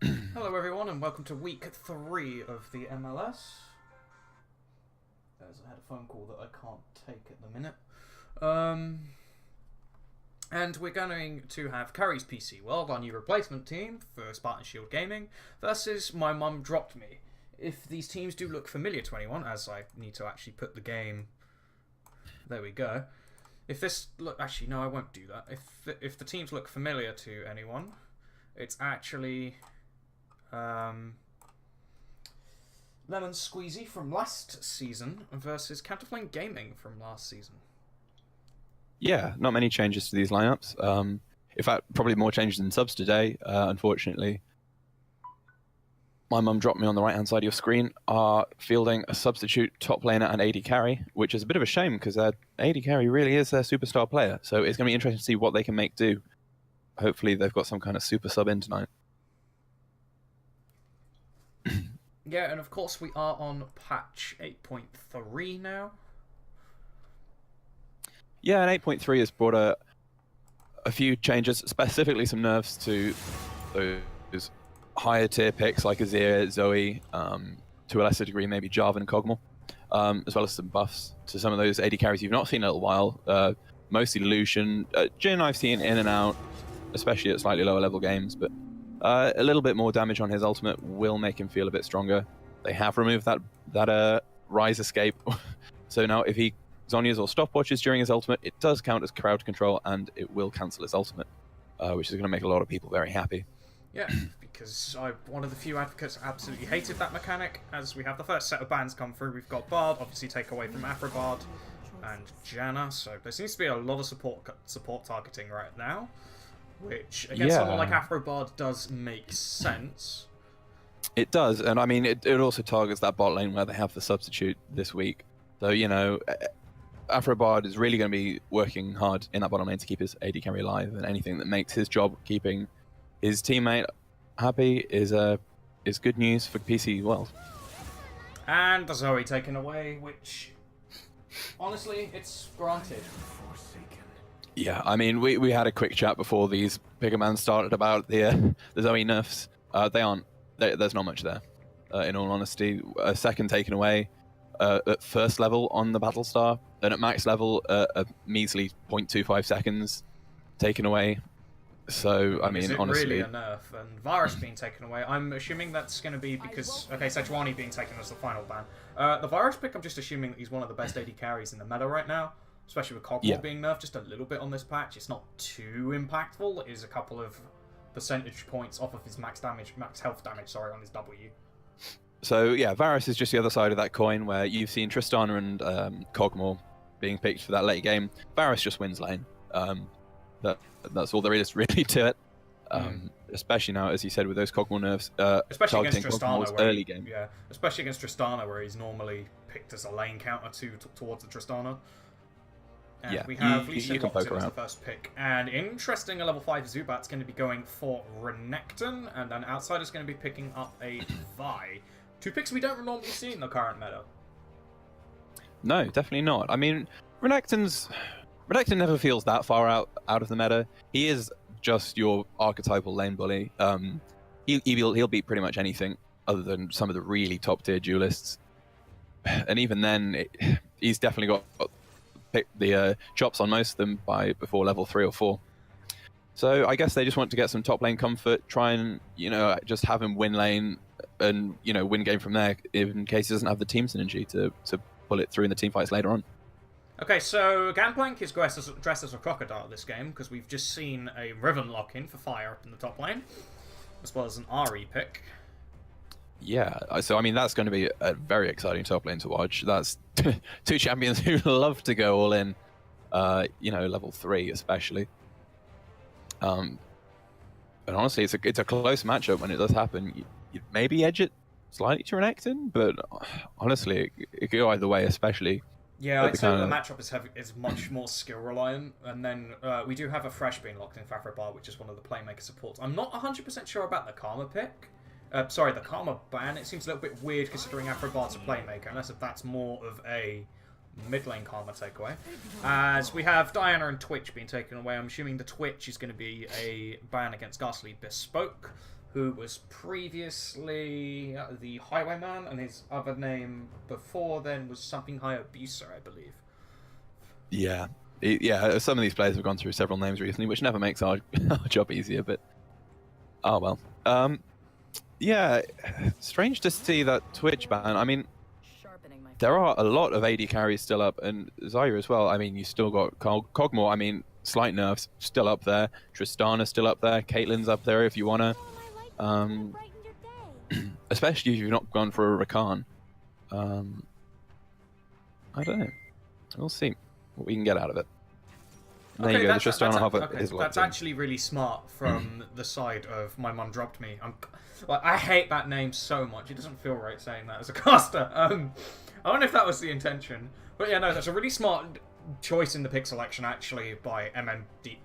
Hello everyone and welcome to week 3 of the MLS. As I had a phone call that I can't take at the minute. And we're going to have Curry's PC World, our new replacement team for Spartan Shield Gaming, versus My Mum Dropped Me. If these teams do look familiar to anyone, as I need to actually put the game... There we go. If this... look, actually, no, I won't do that. If the teams look familiar to anyone, it's actually... Lemon Squeezy from last season versus Counterflame Gaming from last season. Yeah, not many changes to these lineups. In fact, probably more changes than subs today, unfortunately. My Mum Dropped Me on the right-hand side of your screen are fielding a substitute top laner and AD carry, which is a bit of a shame because their AD carry really is their superstar player. So it's going to be interesting to see what they can make do. Hopefully they've got some kind of super sub in tonight. Yeah, and of course we are on patch 8.3 now. Yeah, and 8.3 has brought a few changes, specifically some nerfs to those higher tier picks like Azir, Zoe, to a lesser degree maybe Jarvan and Kog'Maw, as well as some buffs to some of those AD carries you've not seen in a little while. Mostly Lucian. Jhin I've seen in and out, especially at slightly lower level games, but a little bit more damage on his ultimate will make him feel a bit stronger. They have removed that Rise escape, so now if he Zhonya's or stopwatches during his ultimate, it does count as crowd control and it will cancel his ultimate, which is going to make a lot of people very happy. Yeah, because I'm one of the few advocates absolutely hated that mechanic. As we have the first set of bans come through, we've got Bard, obviously take away from Afrobard and Janna, so there seems to be a lot of support targeting right now, which against someone like Afrobard does make sense. It does, and I mean, it also targets that bot lane where they have the substitute this week. So, you know, Afrobard is really going to be working hard in that bottom lane to keep his AD carry alive, and anything that makes his job keeping his teammate happy is good news for PC World. And the Zoe taken away, which, honestly, it's granted. Yeah, I mean, we had a quick chat before these bigger man started about the Zoe nerfs. There's not much there, in all honesty. A second taken away at first level on the Battlestar, then at max level a measly 0.25 seconds taken away. So, I mean, honestly... really a nerf? And Virus being taken away, I'm assuming that's going to be because... Okay, Sejuani being taken as the final ban. The Virus pick, I'm just assuming that he's one of the best AD carries in the meta right now, especially with Kog'Maw being nerfed just a little bit on this patch. It's not too impactful. It is a couple of percentage points off of his max health damage, on his W. So, yeah, Varus is just the other side of that coin where you've seen Tristana and Kog'Maw being picked for that late game. Varus just wins lane. That's all there is really to it. Especially now, as you said, with those Kog'Maw nerfs. Especially against Tristana, early game. Yeah, especially against Tristana, where he's normally picked as a lane counter towards the Tristana. And yeah, we have you can poke as around. the first pick. And interesting, a level 5 Zubat's going to be going for Renekton, and then Outsider's going to be picking up a Vi. Two picks we don't normally see in the current meta. No, definitely not. I mean, Renekton never feels that far out of the meta. He is just your archetypal lane bully. He'll beat pretty much anything other than some of the really top tier duelists. And even then, he's definitely got the chops on most of them before level 3 or 4. So I guess they just want to get some top lane comfort, try and, just have him win lane and, win game from there in case he doesn't have the team synergy to pull it through in the team fights later on. Okay, so Gangplank is dressed as a crocodile this game, because we've just seen a Riven lock-in for Fire up in the top lane, as well as an RE pick. Yeah, so I mean, that's going to be a very exciting top lane to watch. That's two champions who love to go all in, level 3 especially. And honestly, it's a close matchup when it does happen. You maybe edge it slightly to Renekton, but honestly, it could go either way, especially... Yeah, I'd say the matchup is much more skill reliant, and then we do have a Fresh being locked in for Afrobar, which is one of the playmaker supports. I'm not 100% sure about the Karma pick. The Karma ban. It seems a little bit weird considering Afrobar's a playmaker, unless if that's more of a mid lane Karma takeaway. As we have Diana and Twitch being taken away, I'm assuming the Twitch is going to be a ban against Ghastly Bespoke, who was previously the Highwayman, and his other name before then was something Hayabusa, I believe. Yeah. Yeah, some of these players have gone through several names recently, which never makes our job easier, but oh well. Yeah, strange to see that Twitch ban. I mean, there are a lot of AD carries still up, and Zarya as well. I mean, you still got Cogmore. I mean, slight nerfs still up there. Tristana's still up there. Caitlyn's up there if you wanna. Especially if you've not gone for a Rakan. I don't know. We'll see what we can get out of it. There you go. The Tristana hover is locked That's in. actually really smart from the side of my mum dropped me. I hate that name so much. It doesn't feel right saying that as a caster. I don't know if that was the intention, but yeah, no, that's a really smart choice in the pick selection actually by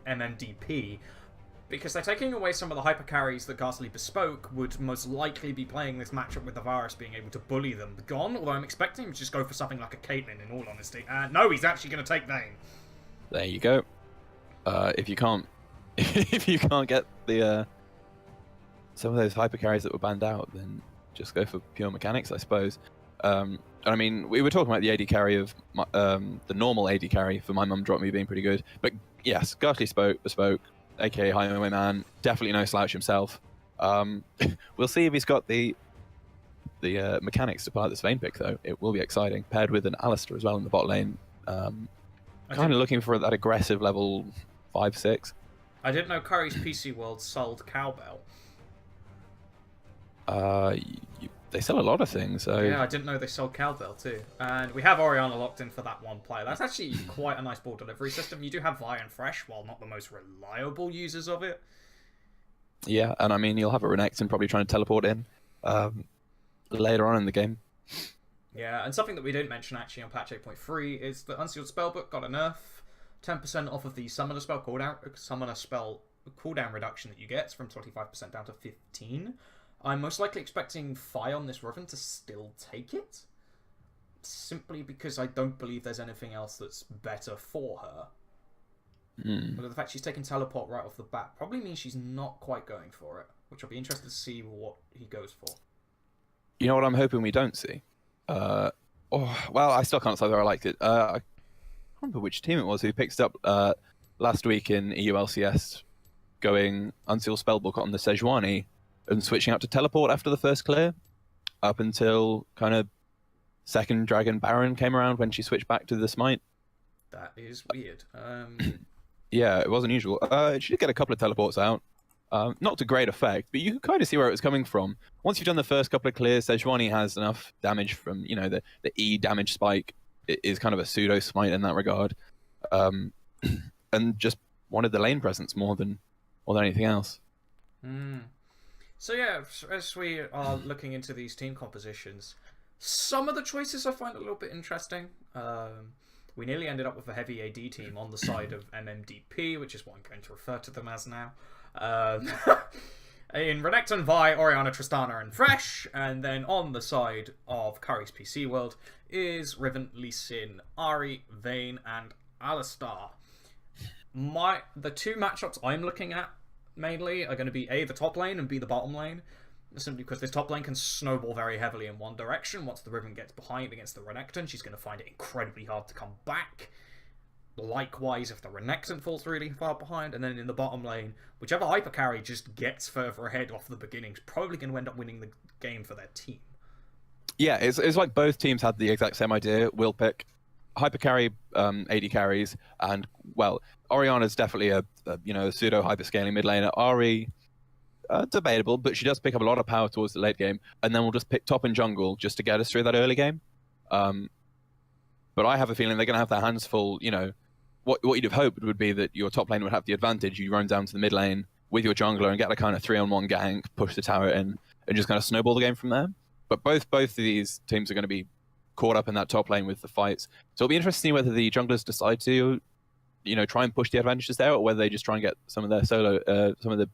MMDP, because they're taking away some of the hyper carries that Ghastly Bespoke would most likely be playing this matchup with the Varus, being able to bully them. Gone, although I'm expecting him to just go for something like a Caitlyn in all honesty. No, he's actually going to take Vayne. There you go. If you can't get the some of those hyper carries that were banned out, then just go for pure mechanics, I suppose. And I mean, we were talking about the AD carry of the normal AD carry for my mum dropped me being pretty good, but yes, Ghastly Bespoke, aka Highwayman, definitely no slouch himself. We'll see if he's got the mechanics to part this Vayne pick though. It will be exciting, paired with an Alistair as well in the bot lane. Kind of looking for that aggressive level 5-6. I didn't know Curry's PC World sold Cowbell. They sell a lot of things. So yeah, I didn't know they sold Cowbell too. And we have Orianna locked in for that one player. That's actually quite a nice ball delivery system. You do have Vi and Fresh, while not the most reliable users of it. Yeah, and I mean, you'll have a Renekton probably trying to teleport in later on in the game. Yeah, and something that we didn't mention actually on patch 8.3 is that Unsealed Spellbook got a nerf. 10% off of the Summoner Spell cooldown reduction that you get from 25% down to 15%. I'm most likely expecting Fi on this Riven to still take it, simply because I don't believe there's anything else that's better for her. But the fact she's taking Teleport right off the bat probably means she's not quite going for it, which I'll be interested to see what he goes for. You know what I'm hoping we don't see? Well, I still can't say whether I liked it. I can't remember which team it was who picked up last week in EULCS going Unsealed Spellbook on the Sejuani and switching out to Teleport after the first clear up until kind of second Dragon Baron came around when she switched back to the Smite. That is weird. Yeah, it wasn't usual. She did get a couple of teleports out. Not to great effect, but you can kind of see where it was coming from. Once you've done the first couple of clears, Sejuani has enough damage from, the E damage spike. It is kind of a pseudo smite in that regard. And just wanted the lane presence more than anything else. So yeah, as we are looking into these team compositions, some of the choices I find a little bit interesting. We nearly ended up with a heavy AD team on the side of MMDP, which is what I'm going to refer to them as now. In Renekton, Vi, Orianna, Tristana, and Fresh, and then on the side of Curry's PC World is Riven, Lee Sin, Ahri, Vayne, and Alistar. The two matchups I'm looking at mainly are going to be A, the top lane, and B, the bottom lane. Simply because this top lane can snowball very heavily in one direction. Once the Riven gets behind against the Renekton, she's going to find it incredibly hard to come back. Likewise, if the Renekton falls really far behind, and then in the bottom lane, whichever hyper carry just gets further ahead off the beginning is probably going to end up winning the game for their team. Yeah, it's like both teams had the exact same idea. We'll pick hyper carry, AD carries, and well, Orianna's definitely a pseudo hyper scaling mid laner. Ahri, debatable, but she does pick up a lot of power towards the late game, and then we'll just pick top and jungle just to get us through that early game. But I have a feeling they're going to have their hands full. What you'd have hoped would be that your top lane would have the advantage. You run down to the mid lane with your jungler and get a kind of 3-on-1 gank, push the tower in, and just kind of snowball the game from there. But both of these teams are going to be caught up in that top lane with the fights. So it'll be interesting whether the junglers decide to, try and push the advantages there, or whether they just try and get some of their some of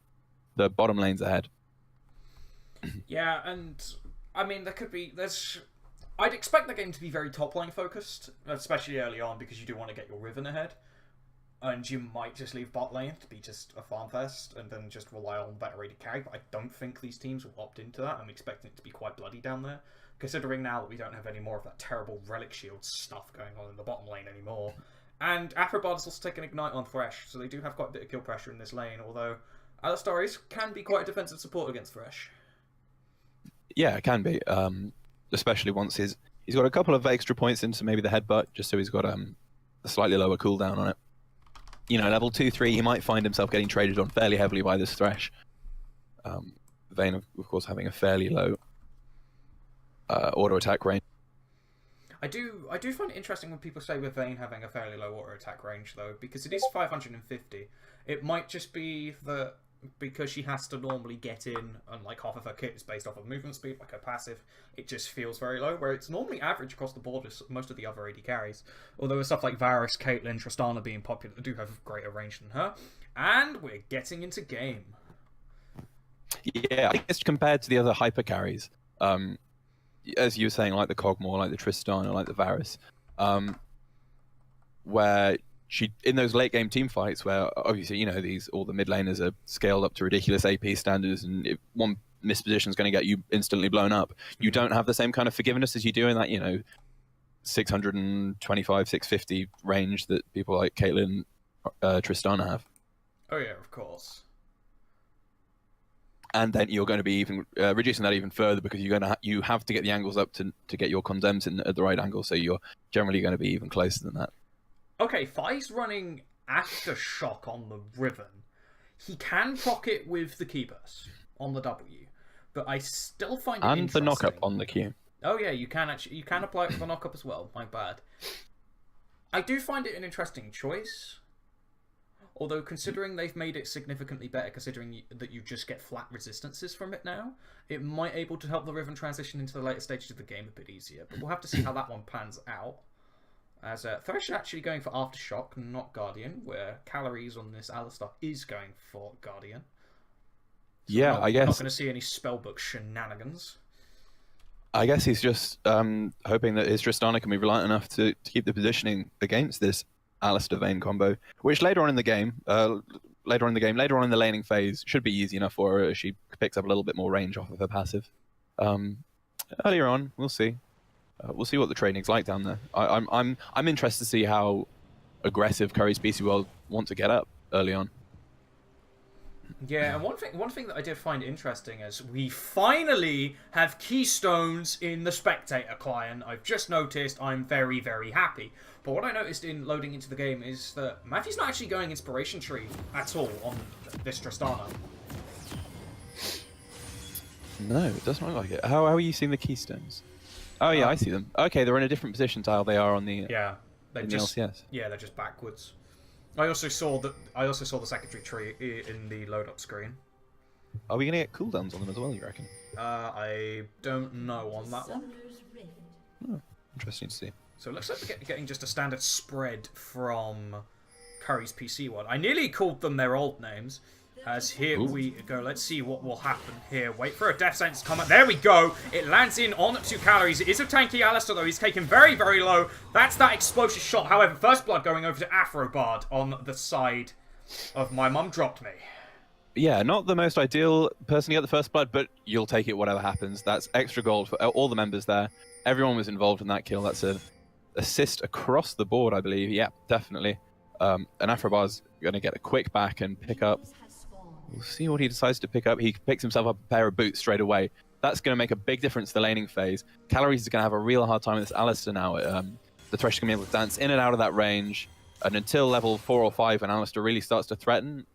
the bottom lanes ahead. Yeah, and I mean I'd expect the game to be very top lane focused, especially early on, because you do want to get your Riven ahead. and you might just leave bot lane to be just a farm fest and then just rely on better AD carry, but I don't think these teams will opt into that. I'm expecting it to be quite bloody down there, considering now that we don't have any more of that terrible relic shield stuff going on in the bottom lane anymore. And Afrobard's also taken Ignite on Thresh, so they do have quite a bit of kill pressure in this lane, although Alistar's can be quite a defensive support against Thresh. Yeah, it can be, especially once he's got a couple of extra points into maybe the headbutt, just so he's got a slightly lower cooldown on it. You know, level 2-3, he might find himself getting traded on fairly heavily by this Thresh. Vayne, of course, having a fairly low auto attack range. I do find it interesting when people say with Vayne having a fairly low auto attack range, though, because it is 550. It might just be that because she has to normally get in, and like half of her kit is based off of movement speed, like her passive, it just feels very low, where it's normally average across the board with most of the other AD carries. Although with stuff like Varus, Caitlyn, Tristana being popular, they do have greater range than her. And we're getting into game. Yeah, I think it's compared to the other hyper carries, as you were saying, like the Kog'Maw, like the Tristana, like the Varus, where she, in those late game team fights where obviously, you know, all the mid laners are scaled up to ridiculous AP standards, and if one misposition is going to get you instantly blown up, you don't have the same kind of forgiveness as you do in that, you know, 625, 650 range that people like Caitlyn, Tristana have. Oh yeah, of course. And then you're going to be even reducing that even further, because you have to get the angles up to get your condemns in at the right angle, so you're generally going to be even closer than that. Okay, Fai's running Aftershock on the Riven. He can proc it with the key burst on the W, but I still find it interesting. And the knock-up on the Q. Oh yeah, you can apply it for the knock-up as well. My bad. I do find it an interesting choice. Although, considering they've made it significantly better, considering that you just get flat resistances from it now, it might able to help the Riven transition into the later stages of the game a bit easier. But we'll have to see how that one pans out. As Thresh is actually going for Aftershock, not Guardian, where Calories on this Alistar is going for Guardian. So yeah, I guess. We're not going to see any spellbook shenanigans. I guess he's just hoping that his Tristana can be reliant enough to keep the positioning against this Alistar Vayne combo, which later on in the game, later on in the laning phase, should be easy enough for her as she picks up a little bit more range off of her passive. Earlier on, we'll see. We'll see what the training's like down there. I'm interested to see how aggressive Curry's PC World want to get up early on. Yeah, and one thing that I did find interesting is we finally have keystones in the spectator client. I've just noticed. I'm very, very happy. But what I noticed in loading into the game is that Matthew's not actually going Inspiration Tree at all on this Tristana. No, it doesn't look like it. How are you seeing the keystones? Oh yeah, I see them. Okay, they're in a different position to how they are on the the LCS. Yeah, they're just backwards. I also saw the secondary tree in the load up screen. Are we gonna get cooldowns on them as well, you reckon? I don't know on that one. Oh, interesting to see. So it looks like we're getting just a standard spread from Curry's PC one. I nearly called them their old names. As here we go. Let's see what will happen here. Wait for a Death Sentence to come up. There we go. It lands in on 2 calories. It is a tanky Alistar, though. He's taken very, very low. That's that explosive shot. However, first blood going over to Afrobard on the side of My Mum Dropped Me. Yeah, not the most ideal person to get the first blood, but you'll take it whatever happens. That's extra gold for all the members there. Everyone was involved in that kill. That's an assist across the board, I believe. Yeah, definitely. And Afrobard's going to get a quick back and pick up. We'll see what he decides to pick up. He picks himself up a pair of boots straight away. That's going to make a big difference to the laning phase. Calories is going to have a real hard time with this Alistar now. The Thresh is going to be able to dance in and out of that range. And until level 4 or 5, when Alistar really starts to threaten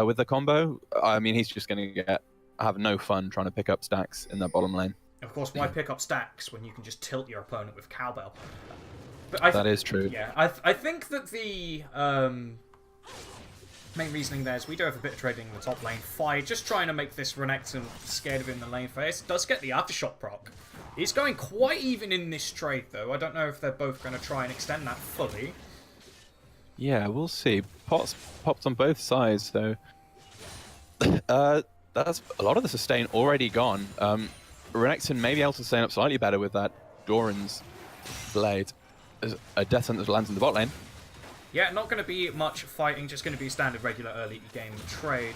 with the combo, I mean, he's just going to have no fun trying to pick up stacks in that bottom lane. Of course, why pick up stacks when you can just tilt your opponent with Cowbell? But that is true. Yeah, I think that the main reasoning there is we do have a bit of trading in the top lane. Fai just trying to make this Renekton scared of him in the lane phase. Does get the Aftershock proc. He's going quite even in this trade, though. I don't know if they're both going to try and extend that fully. Yeah, we'll see. Pots popped on both sides, though. That's a lot of the sustain already gone. Renekton may be able to sustain up slightly better with that Doran's blade. There's a Death Sentence lands in the bot lane. Yeah, not going to be much fighting, just going to be standard regular early game trade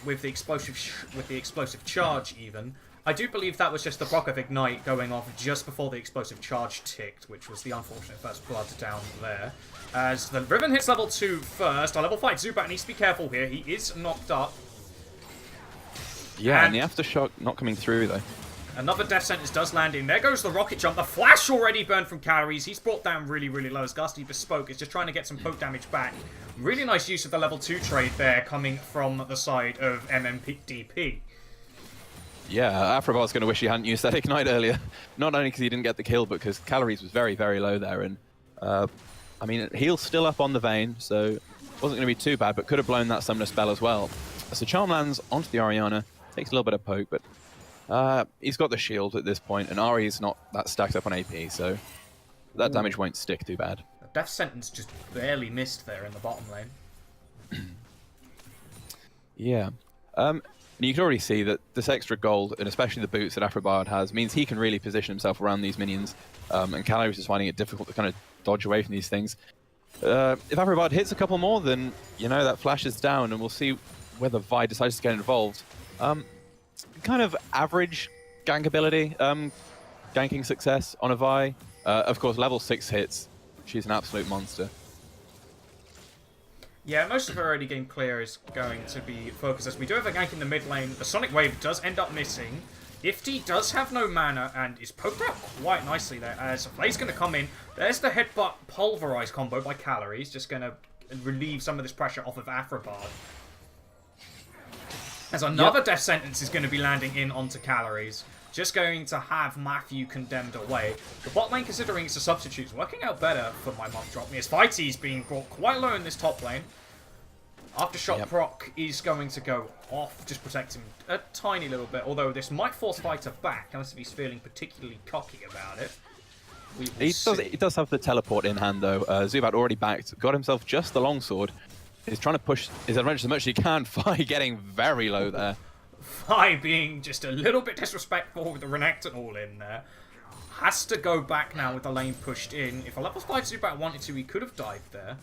with the explosive charge even. I do believe that was just the proc of Ignite going off just before the explosive charge ticked, which was the unfortunate first blood down there. As the Riven hits level 2 first, our level 5 Zubat needs to be careful here. He is knocked up. Yeah, and the Aftershock not coming through though. Another Death Sentence does land in. There goes the Rocket Jump. The Flash already burned from calories. He's brought down really, really low as Gusty Bespoke is just trying to get some poke damage back. Really nice use of the level 2 trade there coming from the side of MMDP. Yeah, Afrobar's going to wish he hadn't used that Ignite earlier. Not only because he didn't get the kill, but because calories was very, very low there. And, I mean, heal's still up on the Vayne, so it wasn't going to be too bad, but could have blown that Summoner spell as well. So Charm lands onto the Orianna, takes a little bit of poke, but he's got the shield at this point, and Ari's not that stacked up on AP, so that damage won't stick too bad. The Death Sentence just barely missed there in the bottom lane. Yeah. And you can already see that this extra gold, and especially the boots that Afrobard has, means he can really position himself around these minions, and Calories is finding it difficult to kind of dodge away from these things. If Afrobard hits a couple more, then, you know, that flash is down, and we'll see whether Vi decides to get involved. Kind of average gank ability, ganking success on a Vi. Of course, level 6 hits. She's an absolute monster. Yeah, most of her early game clear is going to be focused as we do have a gank in the mid lane. The Sonic Wave does end up missing. Ifty does have no mana and is poked out quite nicely there as Flay's going to come in. There's the Headbutt Pulverize combo by Calories, just going to relieve some of this pressure off of Afrobard. As another Death Sentence is going to be landing in onto Calories. Just going to have Matthew condemned away. The bot lane, considering it's a substitute, is working out better for my mum drop me as Fighty's being brought quite low in this top lane. Aftershock proc is going to go off, just protect him a tiny little bit, although this might force Fighter back, unless he's feeling particularly cocky about it. He does have the teleport in hand though. Zubat already backed, got himself just the longsword. He's trying to push his advantage as much as he can. Fi getting very low there. Fi being just a little bit disrespectful with the Renekton all in there. Has to go back now with the lane pushed in. If a level 5 Zubat wanted to, he could have dived there.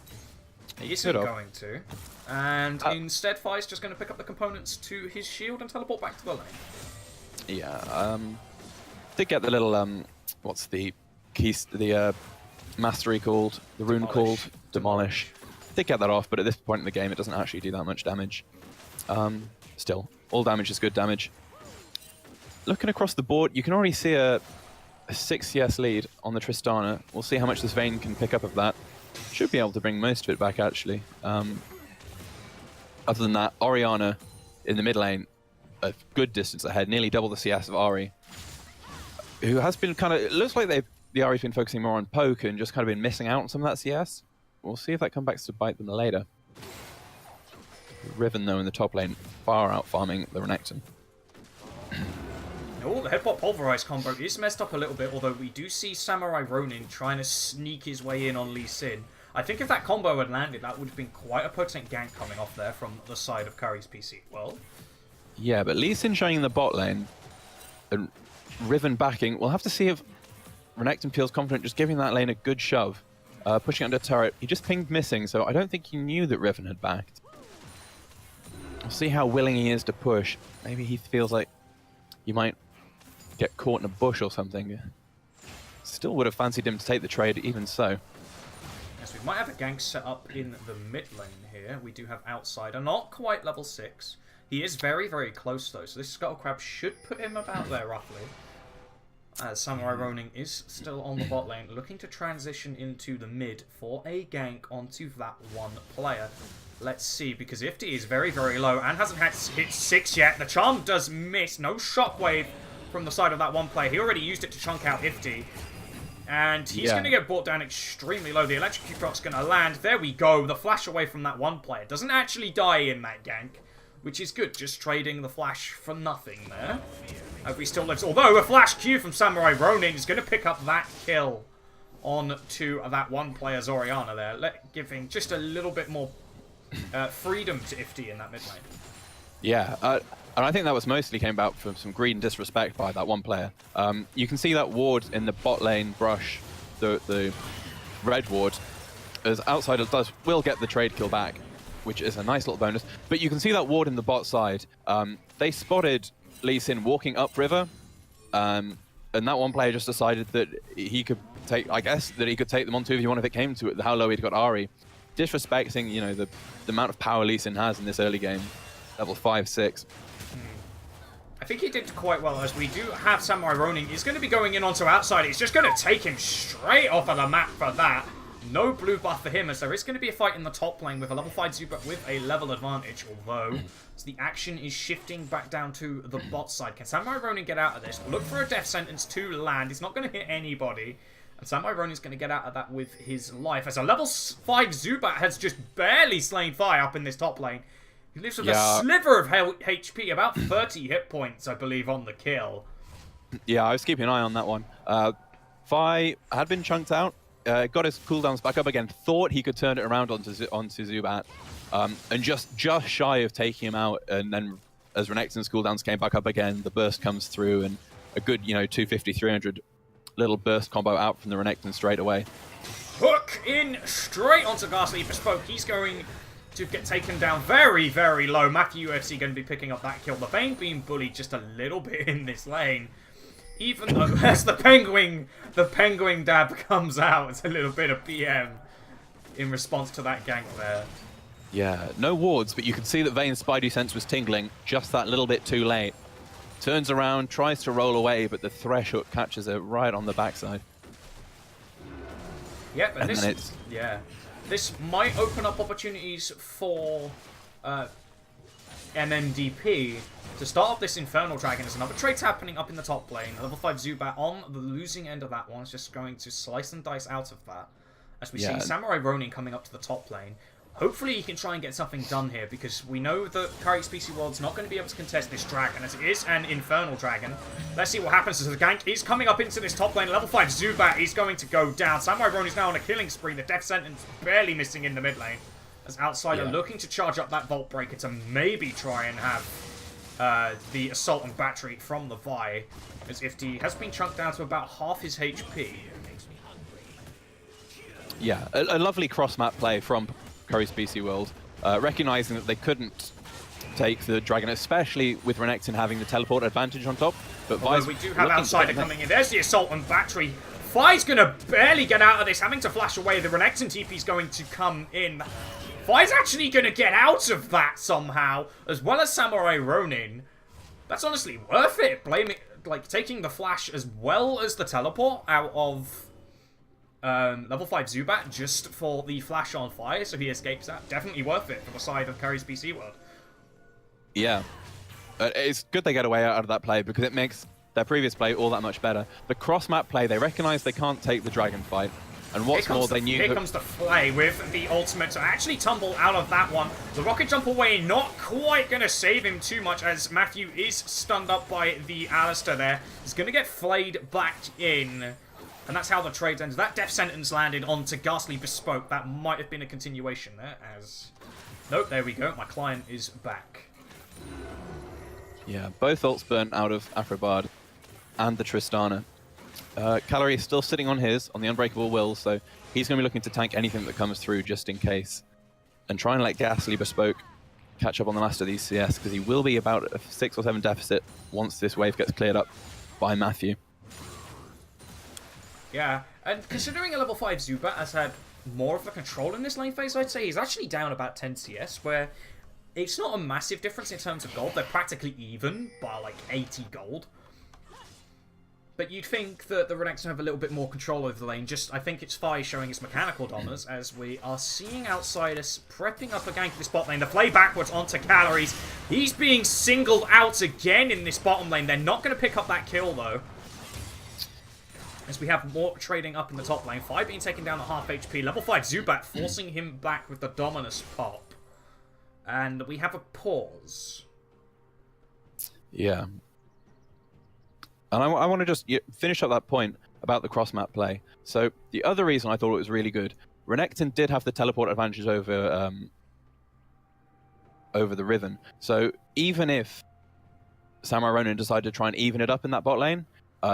He isn't going to. And instead, Fi's just going to pick up the components to his shield and teleport back to the lane. Yeah, did get the little, what's the keys, the mastery called, the rune called? Demolish. Did get that off, but at this point in the game, it doesn't actually do that much damage. Still, all damage is good damage. Looking across the board, you can already see a 6 CS lead on the Tristana. We'll see how much this Vayne can pick up of that. Should be able to bring most of it back, actually. Other than that, Orianna in the mid lane, a good distance ahead, nearly double the CS of Ari, who has been kind of... It looks like the Ari's been focusing more on poke and just kind of been missing out on some of that CS. We'll see if that comes back to bite them later. Riven, though, in the top lane, far out farming the Renekton. Oh, the Headbutt Pulverize combo is messed up a little bit, although we do see Samurai Ronin trying to sneak his way in on Lee Sin. I think if that combo had landed, that would have been quite a potent gank coming off there from the side of Curry's PC. Well, yeah, but Lee Sin showing in the bot lane, and Riven backing. We'll have to see if Renekton feels confident just giving that lane a good shove. Pushing under turret. He just pinged missing, so I don't think he knew that Riven had backed. We'll see how willing he is to push. Maybe he feels like you might get caught in a bush or something. Still would have fancied him to take the trade, even so. Yes, we might have a gank set up in the mid lane here. We do have Outsider, not quite level 6. He is very, very close though, so this Scuttle Crab should put him about there roughly. As Samurai Ronin is still on the bot lane, looking to transition into the mid for a gank onto that one player. Let's see, because Ifty is very, very low and hasn't had hit 6 yet. The charm does miss. No shockwave from the side of that one player. He already used it to chunk out Ifty. And he's going to get brought down extremely low. The electric proc's going to land. There we go. The flash away from that one player. Doesn't actually die in that gank, which is good. Just trading the flash for nothing there. He still lives. Although a flash Q from Samurai Ronin is going to pick up that kill onto that one player's Orianna there, giving just a little bit more freedom to Ifty in that mid lane. Yeah, and I think that was mostly came about from some greed and disrespect by that one player. You can see that ward in the bot lane brush, the red ward. as Outsiders will get the trade kill back, which is a nice little bonus. But you can see that ward in the bot side. They spotted Lee Sin walking upriver, and that one player just decided that he could take, I guess, that he could take them on 2v1 if it came to it, how low he'd got Ari. Disrespecting, you know, the amount of power Lee Sin has in this early game. Level 5, 6. I think he did quite well, as we do have Samurai Ronin. He's going to be going in onto outside. It's just going to take him straight off of the map for that. No blue buff for him, as there is going to be a fight in the top lane with a level 5 Zubat with a level advantage, although so the action is shifting back down to the bot side. Can Samurai Ronin get out of this? Look for a death sentence to land. He's not going to hit anybody. And Samurai Ronin's going to get out of that with his life, as a level 5 Zubat has just barely slain Fire up in this top lane. He lives with a sliver of HP, about 30 hit points, I believe, on the kill. Yeah, I was keeping an eye on that one. Fi had been chunked out. Got his cooldowns back up again, thought he could turn it around onto Zubat, and just shy of taking him out, and then as Renekton's cooldowns came back up again, the burst comes through, and a good, 250, 300 little burst combo out from the Renekton straight away. Hook in straight onto Ghastly Bespoke. He's going to get taken down very, very low. Matthew UFC going to be picking up that kill. The Vayne being bullied just a little bit in this lane. Even though as the penguin dab comes out, it's a little bit of PM in response to that gank there. Yeah, no wards, but you can see that Vayne's Spidey sense was tingling just that little bit too late. Turns around, tries to roll away, but the Thresh hook catches it right on the backside. Yep, and this might open up opportunities for MMDP to start off this Infernal Dragon. There's another trade's happening up in the top lane. Level 5 Zubat on the losing end of that one is just going to slice and dice out of that. As we see Samurai Ronin coming up to the top lane. Hopefully he can try and get something done here, because we know that Kyrie's PC World's not going to be able to contest this dragon, as it is an Infernal Dragon. Let's see what happens as the gank is coming up into this top lane. Level 5 Zubat is going to go down. Samurai Ronin's now on a killing spree. The death sentence barely missing in the mid lane. As Outsider looking to charge up that Vault Breaker to maybe try and have the Assault and Battery from the Vi, as Ifty has been chunked down to about half his HP. Yeah, a lovely cross-map play from Curry's PC World, recognizing that they couldn't take the dragon, especially with Renekton having the teleport advantage on top. But we do have Outsider coming in. There's the Assault and Battery. Fi's going to barely get out of this, having to flash away. The Renekton TP's going to come in. Fi's actually going to get out of that somehow, as well as Samurai Ronin. That's honestly worth it. Taking the flash as well as the teleport out of level 5 Zubat just for the flash on fire, so he escapes that. Definitely worth it for the side of Curry's PC World. Yeah. It's good they get away out of that play, because it makes their previous play all that much better. The cross-map play, they recognize they can't take the dragon fight. And what's more, they knew... Here comes the play with the ultimate to actually tumble out of that one. The rocket jump away not quite going to save him too much, as Matthew is stunned up by the Alistair there. He's going to get flayed back in. And that's how the trade ends. That death sentence landed onto Ghastly Bespoke. That might have been a continuation there, as... Nope, there we go. My client is back. Yeah, both ults burnt out of Afrobard and the Tristana. Calorie is still sitting on the Unbreakable Will, so he's going to be looking to tank anything that comes through just in case. And try and let Ghastly Bespoke catch up on the last of these CS, because he will be about a 6 or 7 deficit once this wave gets cleared up by Matthew. Yeah, and considering a level 5 Zubat has had more of the control in this lane phase, I'd say he's actually down about 10 CS, where it's not a massive difference in terms of gold. They're practically even by like 80 gold. But you'd think that the Renekton have a little bit more control over the lane. I think it's Fi showing his mechanical dominance, as we are seeing Outsiders prepping up a gank in this bot lane. The play backwards onto Calories. He's being singled out again in this bottom lane. They're not going to pick up that kill, though, as we have more trading up in the top lane. Fi being taken down at half HP. Level 5 Zubat forcing him back with the Dominus pop. And we have a pause. Yeah. And I want to just finish up that point about the cross-map play. So the other reason I thought it was really good, Renekton did have the teleport advantage over the Riven. So even if Samurai Ronin decided to try and even it up in that bot lane,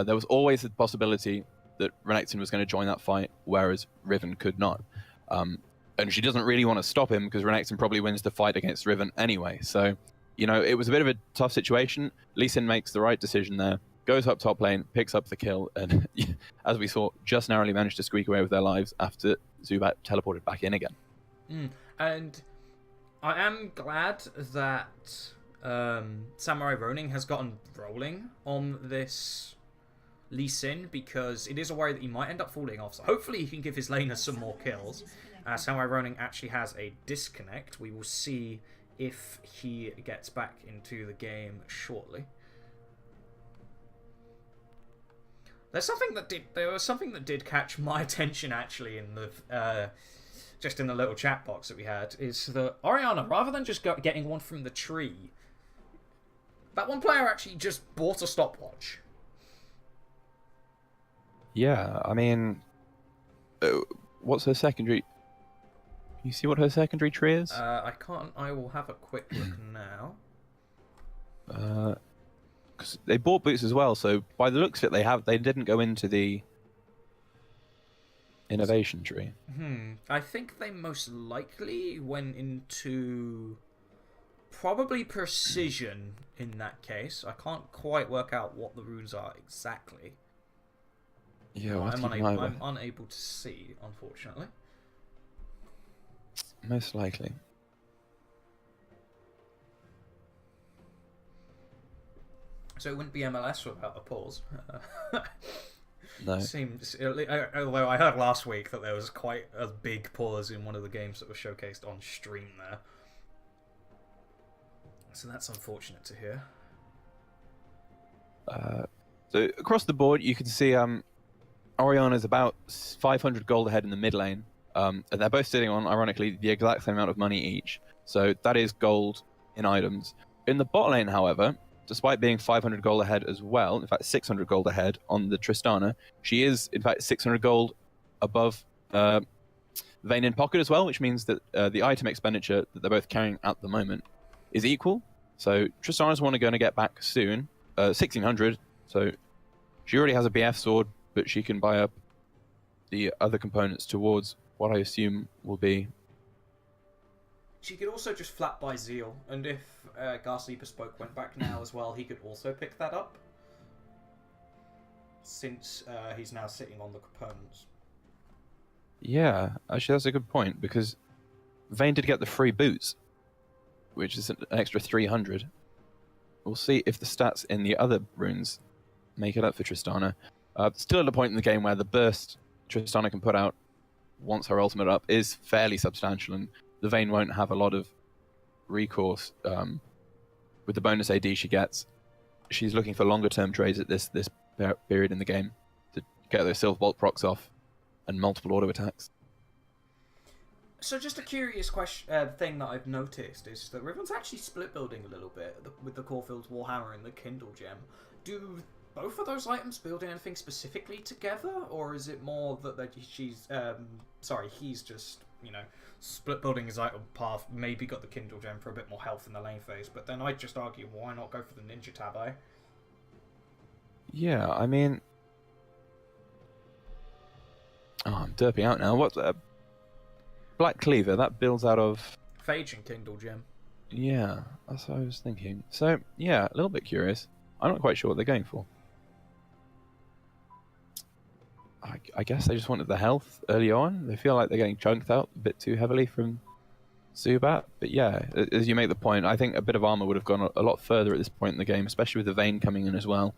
there was always the possibility that Renekton was going to join that fight, whereas Riven could not. And she doesn't really want to stop him because Renekton probably wins the fight against Riven anyway. So, it was a bit of a tough situation. Lee Sin makes the right decision there, goes up top lane, picks up the kill, and as we saw, just narrowly managed to squeak away with their lives after Zubat teleported back in again. And I am glad that Samurai Ronin has gotten rolling on this Lee Sin, because it is a worry that he might end up falling off. So hopefully he can give his laners some more kills. Samurai Ronin actually has a disconnect. We will see if he gets back into the game shortly. There was something that did catch my attention actually in the just in the little chat box that we had, is that Orianna, rather than just getting one from the tree, that one player actually just bought a stopwatch. Yeah, I mean, what's her secondary? You see what her secondary tree is? I can't. I will have a quick look now. Because they bought boots as well, so by the looks of it, they didn't go into the innovation tree. I think they most likely went into probably precision in that case. I can't quite work out what the runes are exactly. Yeah, I'm unable to see, unfortunately. Most likely. So it wouldn't be MLS without a pause. No. Seems, although I heard last week that there was quite a big pause in one of the games that was showcased on stream there. So that's unfortunate to hear. So across the board, you can see Orianna's about 500 gold ahead in the mid lane. And they're both sitting on, ironically, the exact same amount of money each. So that is gold in items. In the bot lane, however, despite being 500 gold ahead as well, in fact 600 gold ahead on the Tristana, she is in fact 600 gold above Vayne in pocket as well, which means that the item expenditure that they're both carrying at the moment is equal. So Tristana's one are going to get back soon, 1600. So she already has a BF sword, but she can buy up the other components towards what I assume will be. She could also just flat buy Zeal, and if Ghastly Bespoke went back now as well, he could also pick that up, since he's now sitting on the components. Yeah, actually that's a good point, because Vayne did get the free boots, which is an extra 300. We'll see if the stats in the other runes make it up for Tristana. Still at a point in the game where the burst Tristana can put out once her ultimate up is fairly substantial, and the Vayne won't have a lot of recourse with the bonus AD she gets. She's looking for longer term trades at this period in the game to get those Silver Bolt procs off and multiple auto attacks. So just a curious question, thing that I've noticed is that Riven's actually split building a little bit with the Caulfield's Warhammer and the Kindle Gem. Do both of those items build anything specifically together, or is it more that he's just, split building his item path, maybe got the Kindle Gem for a bit more health in the lane phase, but then I'd just argue, why not go for the Ninja Tab, eh? Yeah, I mean... Oh, I'm derping out now. What's Black Cleaver, that builds out of... Phage and Kindle Gem. Yeah, that's what I was thinking. So, yeah, a little bit curious. I'm not quite sure what they're going for. I guess they just wanted the health early on. They feel like they're getting chunked out a bit too heavily from Zubat. But yeah, as you make the point, I think a bit of armor would have gone a lot further at this point in the game, especially with the Vayne coming in as well.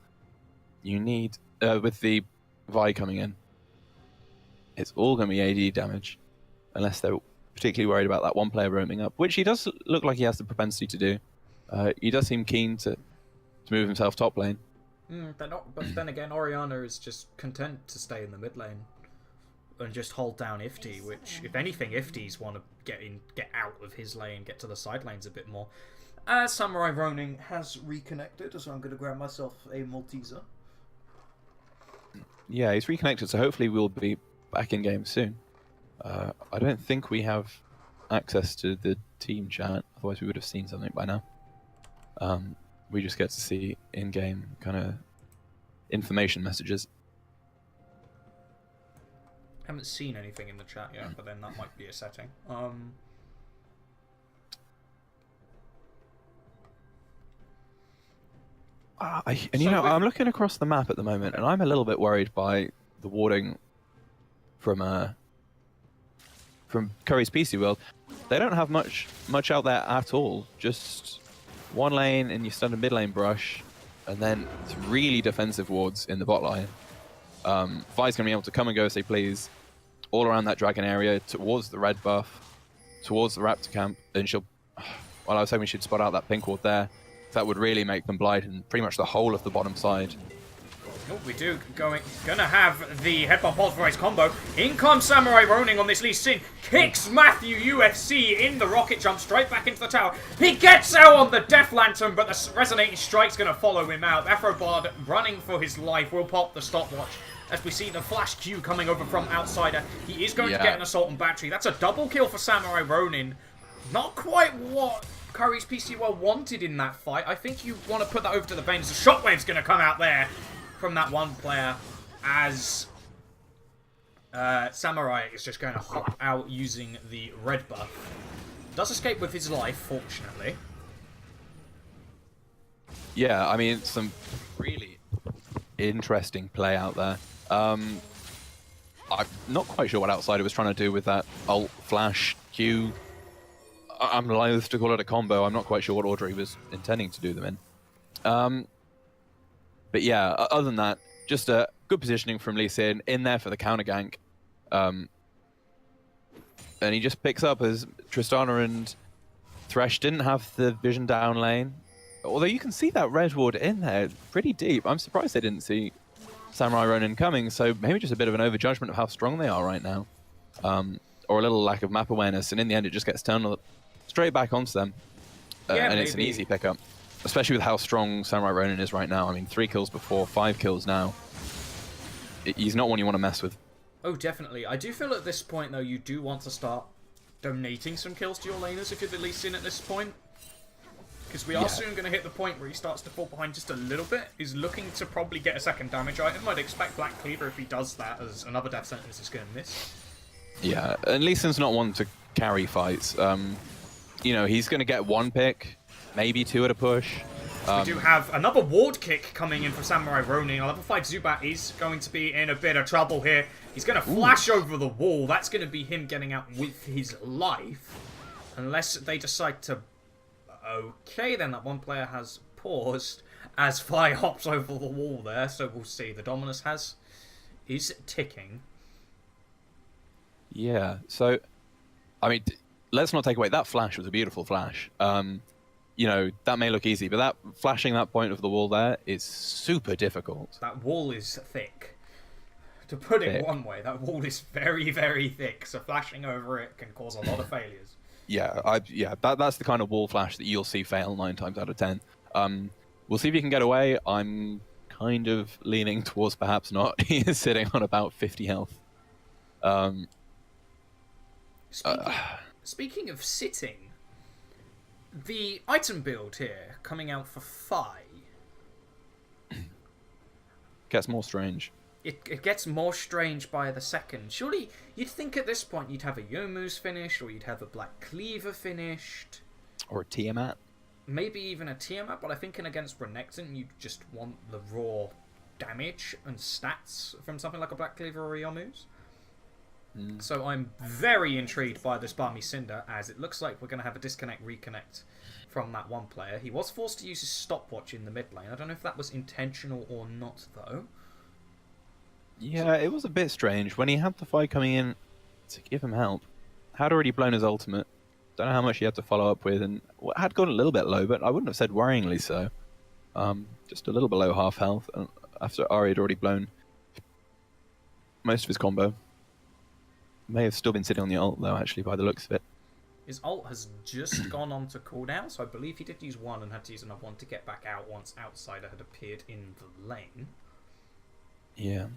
You need, with the Vi coming in, it's all going to be AD damage, unless they're particularly worried about that one player roaming up, which he does look like he has the propensity to do. He does seem keen to move himself top lane. But then again, Orianna is just content to stay in the mid lane and just hold down Ifti, which, if anything, Iftis want to get out of his lane, get to the side lanes a bit more. Samurai Ronin has reconnected, so I'm going to grab myself a Malteser. Yeah, he's reconnected, so hopefully we'll be back in game soon. I don't think we have access to the team chat, otherwise we would have seen something by now. We just get to see in-game kind of information messages. Haven't seen anything in the chat yet, but then that might be a setting. I'm looking across the map at the moment, and I'm a little bit worried by the warding from Curry's PC World. They don't have much out there at all. Just one lane and you stun a mid lane brush, and then it's really defensive wards in the bot line. Vi's gonna be able to come and go as they please, all around that dragon area, towards the red buff, towards the raptor camp, and she'll. Well, I was hoping she'd spot out that pink ward there. That would really make them blind in pretty much the whole of the bottom side. Oh, we do gonna have the headbutt pulse voice combo. In comes Samurai Ronin on this Lee Sin. Kicks Matthew UFC in the rocket jump straight back into the tower. He gets out on the Death Lantern, but the resonating strike's gonna follow him out. Afrobard running for his life will pop the stopwatch as we see the flash Q coming over from Outsider. He is going to get an assault on battery. That's a double kill for Samurai Ronin. Not quite what Curry's PC World wanted in that fight. I think you want to put that over to the veins. The shockwave's going to come out there from that one player as Samurai is just going to hop out using the red buff. Does escape with his life, fortunately. Yeah, I mean, some really interesting play out there. I'm not quite sure what Outsider was trying to do with that ult flash Q. I'm loath to call it a combo. I'm not quite sure what order he was intending to do them in. But yeah, other than that, just a good positioning from Lee Sin in there for the counter gank. And he just picks up as Tristana and Thresh didn't have the vision down lane. Although you can see that red ward in there pretty deep. I'm surprised they didn't see Samurai Ronin coming, so maybe just a bit of an overjudgment of how strong they are right now. Or a little lack of map awareness, and in the end it just gets turned straight back onto them. And it's an easy pickup. Especially with how strong Samurai Ronin is right now. I mean, 3 kills before, 5 kills now. He's not one you want to mess with. Oh, definitely. I do feel at this point, though, you do want to start donating some kills to your laners if you're the Lee Sin at this point. Because we are soon going to hit the point where he starts to fall behind just a little bit. He's looking to probably get a second damage item. I'd expect Black Cleaver, if he does that, as another death sentence is going to miss. Yeah, and Lee Sin's not one to carry fights. You know, he's going to get 1 pick, maybe 2 at a push. We do have another ward kick coming in for Samurai Ronin. A level 5 Zubat is going to be in a bit of trouble here. He's going to flash over the wall. That's going to be him getting out with his life. Unless they decide to... Okay, then that one player has paused as Vi hops over the wall there. So we'll see. The Dominus is ticking. Yeah, so... I mean, let's not take away. That flash was a beautiful flash. You know, that may look easy, but that flashing that point of the wall there is super difficult. That wall is thick. To put it one way, that wall is very, very thick, so flashing over it can cause a lot of failures. That's the kind of wall flash that you'll see fail 9 times out of 10. We'll see if he can get away. I'm kind of leaning towards perhaps not. He is sitting on about 50 health. Speaking of sitting... The item build here, coming out for Fi. Gets more strange. It gets more strange by the second. Surely, you'd think at this point you'd have a Youmuu's finished, or you'd have a Black Cleaver finished. Or a Tiamat. Maybe even a Tiamat, but I think against Renekton, you just want the raw damage and stats from something like a Black Cleaver or a Youmuu's. So I'm very intrigued by this Barmy Cinder, as it looks like we're going to have a disconnect-reconnect from that one player. He was forced to use his stopwatch in the mid lane. I don't know if that was intentional or not, though. Yeah, it was a bit strange. When he had the fight coming in to give him help, had already blown his ultimate. Don't know how much he had to follow up with, and had gone a little bit low, but I wouldn't have said worryingly so. Just a little below half health, after Ari had already blown most of his combo. May have still been sitting on the ult, though, actually, by the looks of it. His ult has just gone on to cooldown, so I believe he did use 1 and had to use another one to get back out once Outsider had appeared in the lane. Yeah.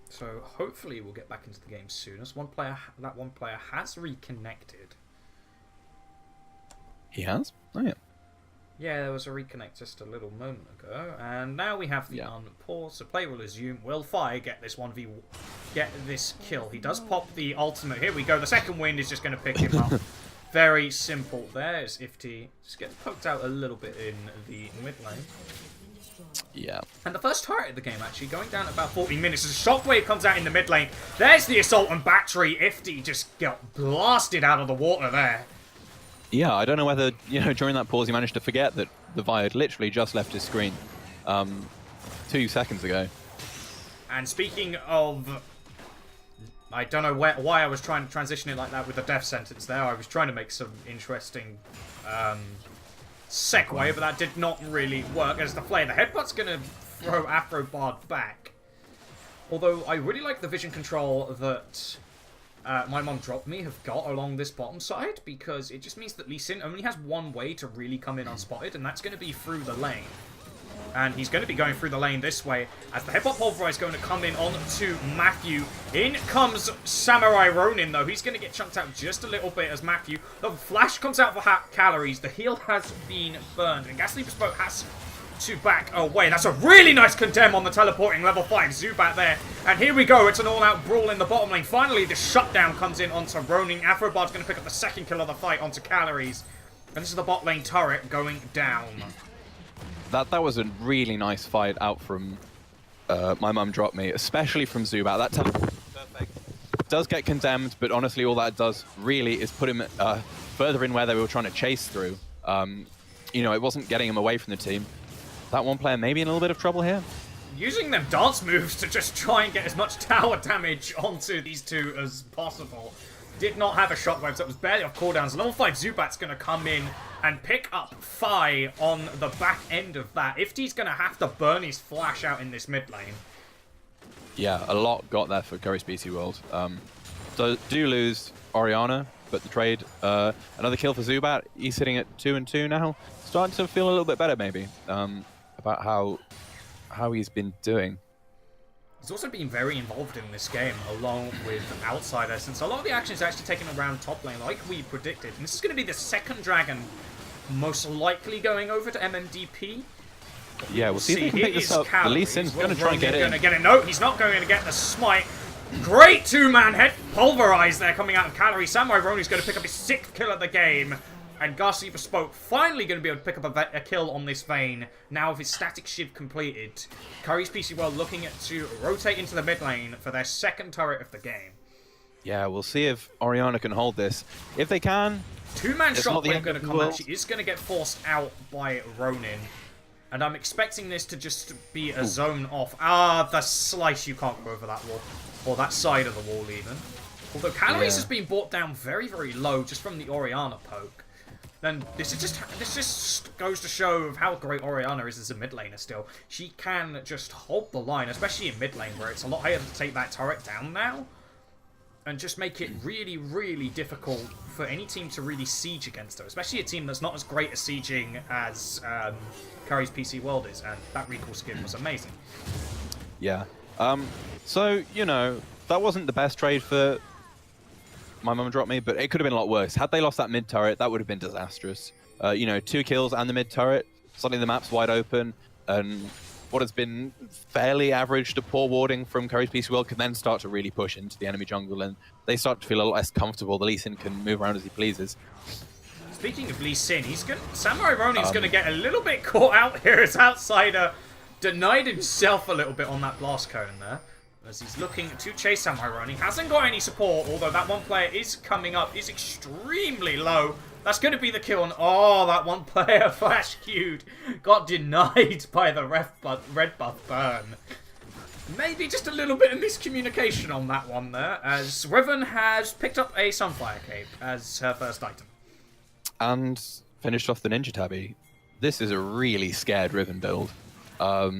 So hopefully we'll get back into the game soon, as that one player has reconnected. He has? Oh, yeah. Yeah, there was a reconnect just a little moment ago, and now we have the unpause, so play will resume. Will Fire get this 1v, get this kill? He does pop the ultimate. Here we go. The second wind is just going to pick him up. Very simple there, as Ifty just gets poked out a little bit in the mid lane. Yeah. And the first turret of the game, actually, going down at about 14 minutes, as a shockwave comes out in the mid lane. There's the assault and battery. Ifty just got blasted out of the water there. Yeah, I don't know whether, during that pause he managed to forget that the Vi had literally just left his screen 2 seconds ago. And speaking of... I don't know why I was trying to transition it like that with the death sentence there. I was trying to make some interesting segue, but that did not really work as the flare. The headbutt's going to throw Afrobard back. Although I really like the vision control that... my mom dropped me have got along this bottom side, because it just means that Lee Sin only has one way to really come in unspotted, and that's going to be through the lane. And he's going to be going through the lane this way, as the headbutt pulverize is going to come in on to Matthew. In comes Samurai Ronin, though. He's going to get chunked out just a little bit as Matthew. The flash comes out for calories. The heal has been burned, and Ghastly Bespoke has to back away. That's a really nice condemn on the teleporting level 5 Zubat there. And here we go. It's an all-out brawl in the bottom lane. Finally, the shutdown comes in onto Ronin. Afrobard's going to pick up the second kill of the fight onto Calories. And this is the bot lane turret going down. That was a really nice fight out from My Mum Dropped Me, especially from Zubat. That teleport perfect. Does get condemned, but honestly all that does really is put him further in where they were trying to chase through. It wasn't getting him away from the team. That one player maybe in a little bit of trouble here. Using them dance moves to just try and get as much tower damage onto these two as possible. Did not have a shockwave, so it was barely off cooldowns. Level 5 Zubat's going to come in and pick up Fi on the back end of that. Ifty's going to have to burn his flash out in this mid lane. Yeah, a lot got there for Curry's PC World. So do lose Orianna, but the trade, another kill for Zubat. He's sitting at 2-2 now. Starting to feel a little bit better maybe about how he's been doing. He's also been very involved in this game, along with Outsider, since a lot of the action is actually taken around top lane, like we predicted. And this is going to be the second dragon, most likely going over to MMDP. Yeah, we'll see if he can pick this up. The Lee Sin's going to try and get it. No, he's not going to get the smite. Great two-man head pulverized there coming out of Calorie. Samurai Ronin's going to pick up his 6th kill of the game. And Ghastly Bespoke finally going to be able to pick up a kill on this Vayne. Now with his static shiv completed. Curry's PC World looking to rotate into the mid lane for their second turret of the game. Yeah, we'll see if Orianna can hold this. If they can... Two-man shotwave going to come out. She is going to get forced out by Ronin. And I'm expecting this to just be a zone off. Ah, the slice, you can't go over that wall. Or that side of the wall even. Although Calories has been brought down very, very low just from the Orianna poke. Then this just goes to show of how great Orianna is as a mid laner still. She can just hold the line, especially in mid lane where it's a lot harder to take that turret down now. And just make it really, really difficult for any team to really siege against her. Especially a team that's not as great at sieging as Curry's PC World is. And that recall skin was amazing. Yeah. So, that wasn't the best trade for My Mum Dropped Me, but it could have been a lot worse. Had they lost that mid turret, that would have been disastrous. 2 kills and the mid turret. Suddenly the map's wide open, and what has been fairly average to poor warding from Curry's PC World can then start to really push into the enemy jungle, and they start to feel a lot less comfortable. The Lee Sin can move around as he pleases. Speaking of Lee Sin, Samurai Ronin's going to get a little bit caught out here as Outsider denied himself a little bit on that blast cone there. As he's looking to chase Samurai Ronin. Hasn't got any support, although that one player is coming up. Is extremely low. That's going to be the kill on... Oh, that one player, Flash Q'd, got denied by the red buff burn. Maybe just a little bit of miscommunication on that one there, as Riven has picked up a Sunfire Cape as her first item. And finished off the Ninja Tabby. This is a really scared Riven build. I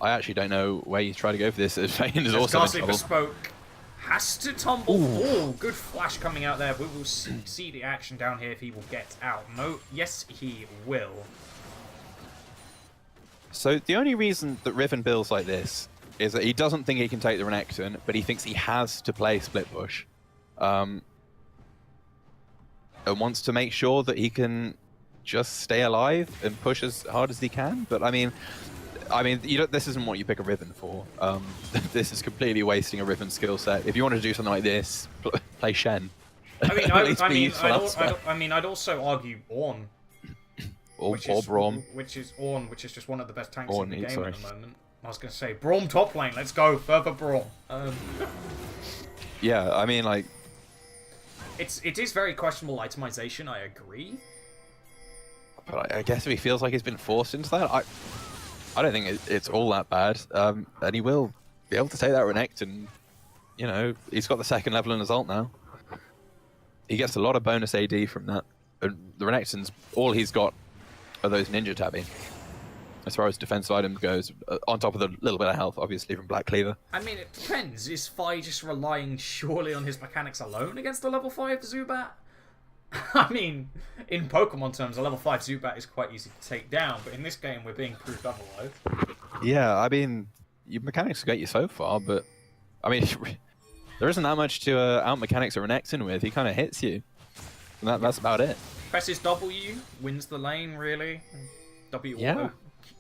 actually don't know where you try to go for this. Vayne is also in trouble. Bespoke has to tumble. Oh, good flash coming out there. We will see the action down here if he will get out. No, yes, he will. So the only reason that Riven builds like this is that he doesn't think he can take the Renekton, but he thinks he has to play split push. and wants to make sure that he can just stay alive and push as hard as he can. But I mean, you don't, this isn't what you pick a Riven for. This is completely wasting a Riven skill set. If you want to do something like this, play Shen. I'd also argue Ornn. Or Braum. Which is just one of the best tanks in the game at the moment. I was going to say, Braum top lane, let's go, further Braum. Yeah, I mean, like... It is very questionable itemization, I agree. But I guess if he feels like he's been forced into that, I don't think it's all that bad. And he will be able to take that Renekton, and, you know, he's got the second level in his ult now. He gets a lot of bonus AD from that. And the Renekton's, all he's got are those ninja tabbing. As far as defensive items goes, on top of the little bit of health, obviously, from Black Cleaver. I mean, it depends. Is Fi just relying surely on his mechanics alone against a level 5 Zubat? I mean, in Pokemon terms, a level 5 Zubat is quite easy to take down, but in this game, we're being proved otherwise. Yeah, I mean, your mechanics get you so far, but, I mean, there isn't that much to out-mechanics a Renekton with. He kind of hits you. And that's about it. Presses W, wins the lane, really. W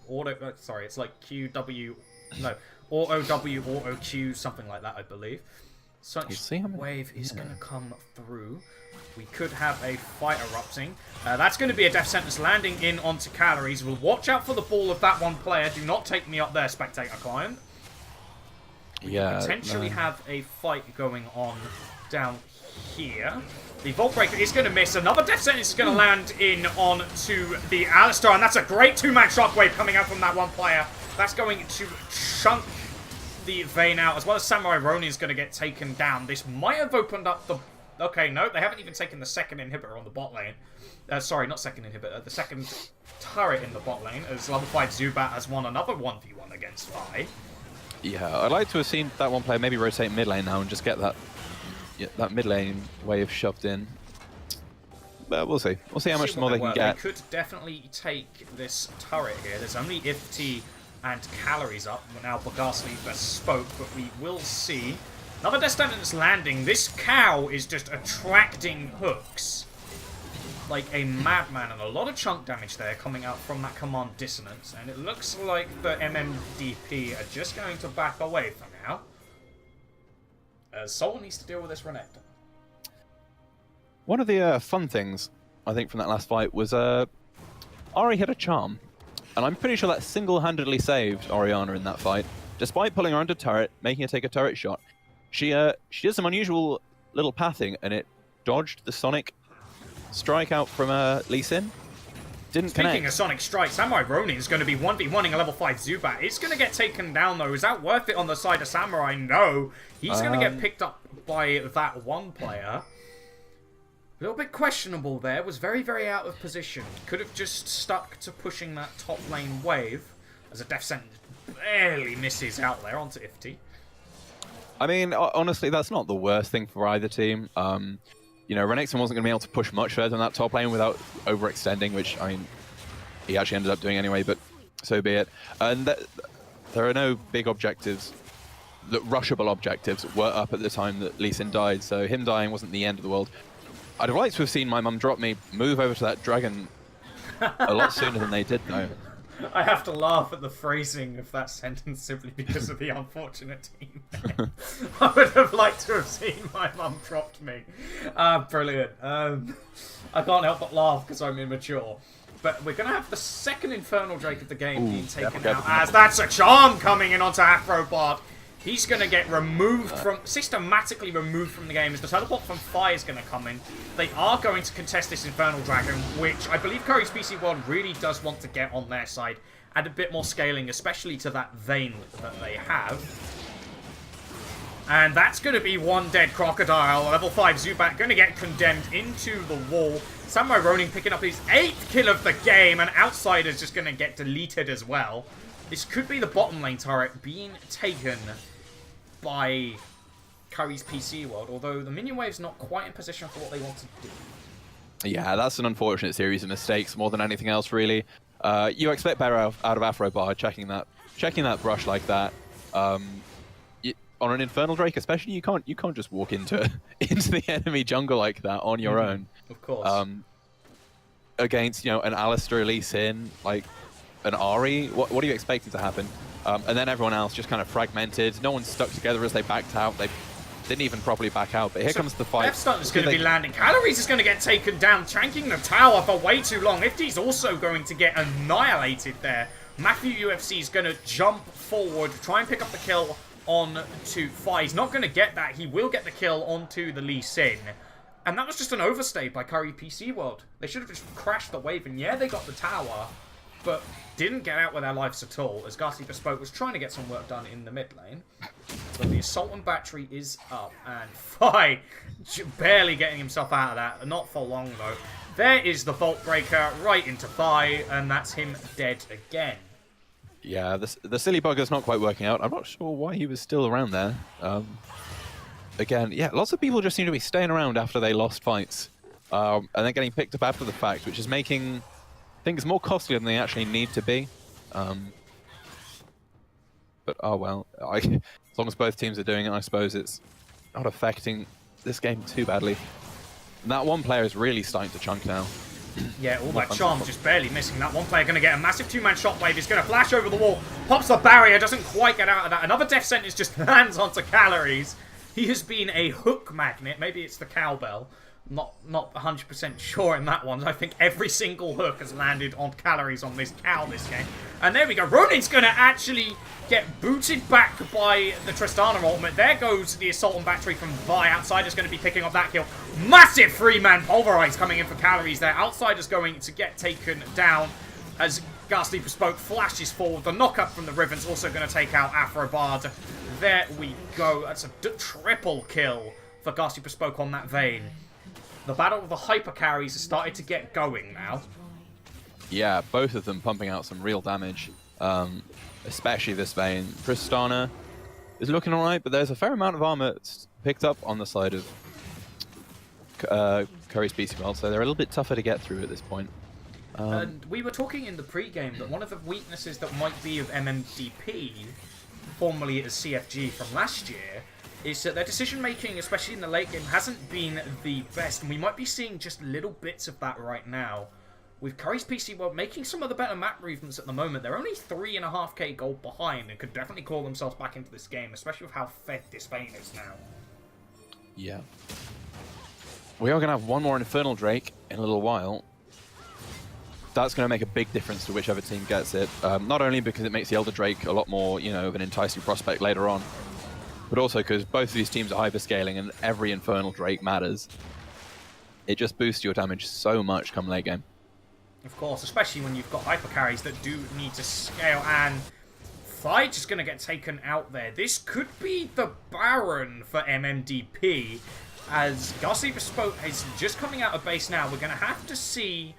auto, sorry, it's like Q, W, no, auto W, auto Q, something like that, I believe. Such wave is going to come through. We could have a fight erupting. That's going to be a death sentence landing in onto Calories. We'll watch out for the ball of that one player. Do not take me up there, spectator client. We could potentially have a fight going on down here. The Vault Breaker is going to miss. Another death sentence is going to land in onto the Alistar, and that's a great two-man shockwave coming out from that one player. That's going to chunk the Vayne out, as well as Samurai Ronin is going to get taken down. This might have opened up the... Okay, no, they haven't even taken the second inhibitor on the bot lane. Sorry, not second inhibitor, the second turret in the bot lane, as level 5 Zubat has won another 1v1 against Vi. Yeah, I'd like to have seen that one player maybe rotate mid lane now and just get that mid lane wave shoved in. But we'll see. We'll see how much more they can get. They could definitely take this turret here. There's only Ifty and Calories up. Now Bogasly spoke, but we will see. Another Death Sentence landing. This cow is just attracting hooks like a madman, and a lot of chunk damage there coming out from that Command Dissonance. And it looks like the MMDP are just going to back away for now. Soul needs to deal with this Renekton. One of the fun things, I think, from that last fight was Ari had a charm. And I'm pretty sure that single-handedly saved Orianna in that fight. Despite pulling her under turret, making her take a turret shot, she did some unusual little pathing, and it dodged the Sonic strike out from Lee Sin. Didn't connect. Speaking of Sonic Strike, Samurai Ronin is going to be 1v1ing a level 5 Zubat. It's going to get taken down, though. Is that worth it on the side of Samurai? No. He's going to get picked up by that one player. A little bit questionable there. Was very, very out of position. Could have just stuck to pushing that top lane wave, as a Death Sentence barely misses out there onto Ifty. I mean, honestly, that's not the worst thing for either team. You know, Renekton wasn't going to be able to push much further than that top lane without overextending, which, I mean, he actually ended up doing anyway, but so be it. And there are no big objectives, rushable objectives, were up at the time that Lee Sin died, so him dying wasn't the end of the world. I'd have liked to have seen my mum drop me, move over to that dragon a lot sooner than they did, though. I have to laugh at the phrasing of that sentence simply because of the unfortunate team. I would have liked to have seen my mum dropped me. Brilliant. I can't help but laugh because I'm immature. But we're going to have the second Infernal Drake of the game being taken out, as that's a charm coming in onto Afrobard. He's going to get systematically removed from the game, as the teleport from Fire is going to come in. They are going to contest this Infernal Dragon, which I believe Curry's PC World really does want to get on their side. Add a bit more scaling, especially to that Vayne that they have. And that's going to be one dead Crocodile. Level 5 Zubat going to get condemned into the wall. Samurai Ronin picking up his 8th kill of the game, and Outsider's just going to get deleted as well. This could be the bottom lane turret being taken by Curry's PC World, although the minion wave's not quite in position for what they want to do. Yeah, that's an unfortunate series of mistakes more than anything else, really. You expect better out of Afrobar checking that brush like that. On an Infernal Drake especially, you can't just walk into the enemy jungle like that on your own. Of course. Against, you know, an Alistair Elise in, like, an Ari. What are you expecting to happen? And then everyone else just kind of fragmented. No one stuck together as they backed out. They didn't even properly back out. But here comes the fight. F-Stunt is going to be landing. Calories is going to get taken down, tanking the tower for way too long. Ifty's also going to get annihilated there. Matthew UFC is going to jump forward, try and pick up the kill on to Fi. He's not going to get that. He will get the kill onto the Lee Sin. And that was just an overstay by Curry PC World. They should have just crashed the wave, and yeah, they got the tower, but didn't get out with their lives at all, as Ghastly Bespoke was trying to get some work done in the mid lane. But the Assault and Battery is up, and Fi barely getting himself out of that. Not for long, though. There is the Vault Breaker right into Fi, and that's him dead again. Yeah, the silly bugger's not quite working out. I'm not sure why he was still around there. Again, yeah, lots of people just seem to be staying around after they lost fights. And then getting picked up after the fact, which is making things more costly than they actually need to be. But, oh well. As long as both teams are doing it, I suppose it's not affecting this game too badly. And that one player is really starting to chunk now. Yeah, all that charm just barely missing. That one player going to get a massive two-man shockwave. He's going to flash over the wall, pops the barrier, doesn't quite get out of that. Another death sentence just lands onto Calories. He has been a hook magnet. Maybe it's the cowbell. Not 100% sure in that one. I think every single hook has landed on Calories on this cow this game. And there we go. Ronin's going to actually get booted back by the Tristana ultimate. There goes the Assault and Battery from Vi. Outsider's going to be picking up that kill. Massive three-man Pulverize coming in for Calories there. Outsider's going to get taken down as Ghastly Bespoke flashes forward. The knockup from the Riven's also going to take out Afrobard. There we go. That's a triple kill for Ghastly Bespoke on that vein. The battle of the hyper carries has started to get going now. Yeah, both of them pumping out some real damage. Especially this vein. Tristana is looking alright, but there's a fair amount of armor picked up on the side of Curry's PC World, so they're a little bit tougher to get through at this point. And we were talking in the pre-game that one of the weaknesses that might be of MMDP, formerly as CFG from last year, is that their decision-making, especially in the late game, hasn't been the best. And we might be seeing just little bits of that right now. With Curry's PC World making some of the better map movements at the moment, they're only 3.5k gold behind and could definitely call themselves back into this game, especially with how fed this vein is now. Yeah. We are going to have one more Infernal Drake in a little while. That's going to make a big difference to whichever team gets it. Not only because it makes the Elder Drake a lot more, you know, of an enticing prospect later on, but also because both of these teams are hyperscaling and every Infernal Drake matters. It just boosts your damage so much come late game. Of course, especially when you've got hyper carries that do need to scale, and Fight just going to get taken out there. This could be the Baron for MMDP, as Ghastly Bespoke is just coming out of base now. We're going to have to see